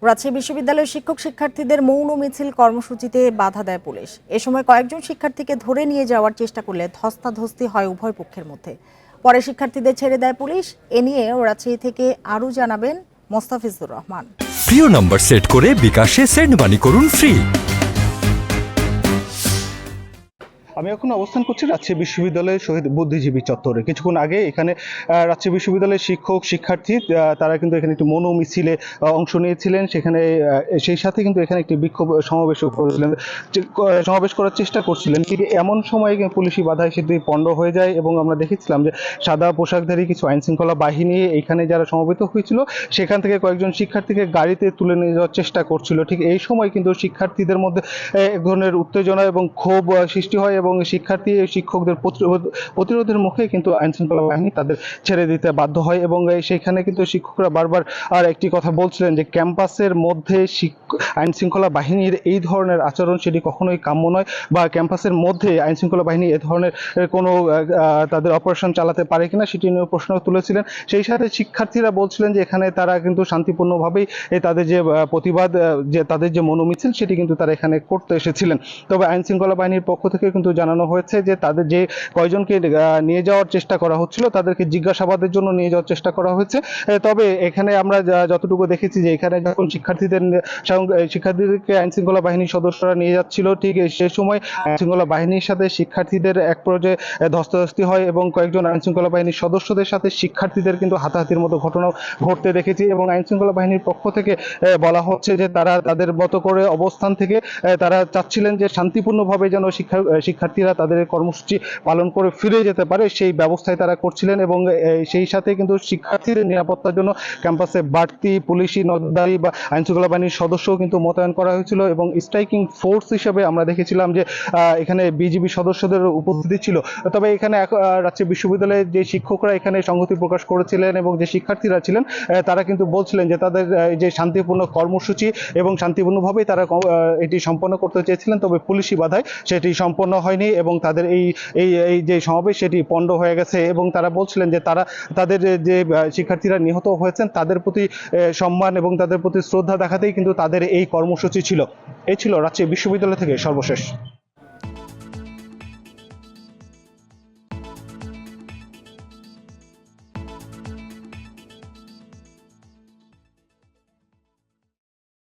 রাজশাহী বিশ্ববিদ্যালয়ের শিক্ষক শিক্ষার্থীদের মৌন মিছিল কর্মসূচিতে বাধা দেয় পুলিশ। এ সময় কয়েকজন শিক্ষার্থীকে ধরে নিয়ে যাওয়ার চেষ্টা করলে ধস্তাধস্তি হয় উভয় পক্ষের মধ্যে। পরে শিক্ষার্থীদের ছেড়ে দেয় পুলিশ। এ নিয়ে রাজশাহী থেকে আরও জানাবেন মোস্তাফিজুর রহমান। প্রিয় নম্বর সেট করে বিকাশে সেন্ড মানি করুন ফ্রি। আমি এখন অবস্থান করছি রাজশাহী বিশ্ববিদ্যালয়ের শহীদ বুদ্ধিজীবী চত্বরে। কিছুক্ষণ আগে এখানে রাজশাহী বিশ্ববিদ্যালয়ের শিক্ষক শিক্ষার্থী তারা কিন্তু এখানে একটি মৌন মিছিলে অংশ নিয়েছিলেন। সেখানে সেই সাথে কিন্তু এখানে একটি বিক্ষোভ সমাবেশ করেছিলেন, সমাবেশ করার চেষ্টা করছিলেন। কিন্তু এমন সময় পুলিশি বাধায় সেটি পণ্ড হয়ে যায় এবং আমরা দেখেছিলাম যে সাদা পোশাকধারী কিছু আইন শৃঙ্খলা বাহিনী এখানে যারা সমবেত হয়েছিল সেখান থেকে কয়েকজন শিক্ষার্থীকে গাড়িতে তুলে নিয়ে যাওয়ার চেষ্টা করছিল। ঠিক এই সময় কিন্তু শিক্ষার্থীদের মধ্যে এক ধরনের উত্তেজনা এবং ক্ষোভ সৃষ্টি হয় এবং শিক্ষার্থী শিক্ষকদের প্রতিরোধের মুখে কিন্তু আইন শৃঙ্খলা বাহিনী তাদের ছেড়ে দিতে বাধ্য হয়। এবং সেখানে কিন্তু শিক্ষকরা বারবার আর একটি কথা বলছিলেন যে ক্যাম্পাসের মধ্যে আইন শৃঙ্খলা বাহিনীর এই ধরনের আচরণ সেটি কখনোই কাম্য নয়, বা ক্যাম্পাসের মধ্যে আইন শৃঙ্খলা বাহিনী এ ধরনের কোনো তাদের অপারেশন চালাতে পারে কিনা সেটি নিয়ে প্রশ্ন তুলেছিলেন। সেই সাথে শিক্ষার্থীরা বলছিলেন যে এখানে তারা কিন্তু শান্তিপূর্ণভাবেই তাদের যে প্রতিবাদ, যে তাদের যে মনোমিছিল সেটি কিন্তু তারা এখানে করতে এসেছিলেন। তবে আইন শৃঙ্খলা বাহিনীর পক্ষ থেকে কিন্তু জানানো হয়েছে যে তাদের যে কয়জনকে নিয়ে যাওয়ার চেষ্টা করা হচ্ছিল তাদেরকে জিজ্ঞাসাবাদের জন্য নিয়ে যাওয়ার চেষ্টা করা হয়েছে। তবে এখানে আমরা যতটুকু দেখেছি যে এখানে যখন শিক্ষার্থীদেরকে আইন শৃঙ্খলা বাহিনীর সদস্যরা নিয়ে যাচ্ছিল, ঠিক সে সময় আইন শৃঙ্খলা বাহিনীর সাথে শিক্ষার্থীদের এক পর্যায়ে ধস্তাধস্তি হয় এবং কয়েকজন আইন শৃঙ্খলা বাহিনীর সদস্যদের সাথে শিক্ষার্থীদের কিন্তু হাতাহাতির মতো ঘটনা ঘটতে দেখেছি। এবং আইন শৃঙ্খলা বাহিনীর পক্ষ থেকে বলা হচ্ছে যে তারা তাদের মতো করে অবস্থান থেকে তারা চাচ্ছিলেন যে শান্তিপূর্ণভাবে যেন শিক্ষার্থীরা তাদের কর্মসূচি পালন করে ফিরে যেতে পারে সেই ব্যবস্থায় তারা করছিলেন। এবং সেই সাথে কিন্তু শিক্ষার্থীদের নিরাপত্তার জন্য ক্যাম্পাসে বাড়তি পুলিশি নজরদারি বা আইন শৃঙ্খলা বাহিনীর সদস্যও কিন্তু মোতায়েন করা হয়েছিল। এবং স্ট্রাইকিং ফোর্স হিসেবে আমরা দেখেছিলাম যে এখানে বিজিবি সদস্যদের উপস্থিতি ছিল। তবে এখানে রাজশাহী বিশ্ববিদ্যালয়ের যে শিক্ষকরা এখানে সংহতি প্রকাশ করেছিলেন এবং যে শিক্ষার্থীরা ছিলেন তারা কিন্তু বলছিলেন যে তাদের যে শান্তিপূর্ণ কর্মসূচি এবং শান্তিপূর্ণভাবেই তারা এটি সম্পন্ন করতে চেয়েছিলেন, তবে পুলিশি বাধায় সেটি সম্পন্ন হয়নি এবং তাদের এই যে সমাবেশ সেটি পণ্ড হয়ে গেছে। এবং তারা বলছিলেন যে তাদের যে শিক্ষার্থীরা নিহত হয়েছেন তাদের প্রতি সম্মান এবং তাদের প্রতি শ্রদ্ধা দেখাতেই কিন্তু তাদের এই কর্মসূচি ছিল। এই ছিল রাজশাহী বিশ্ববিদ্যালয় থেকে সর্বশেষ।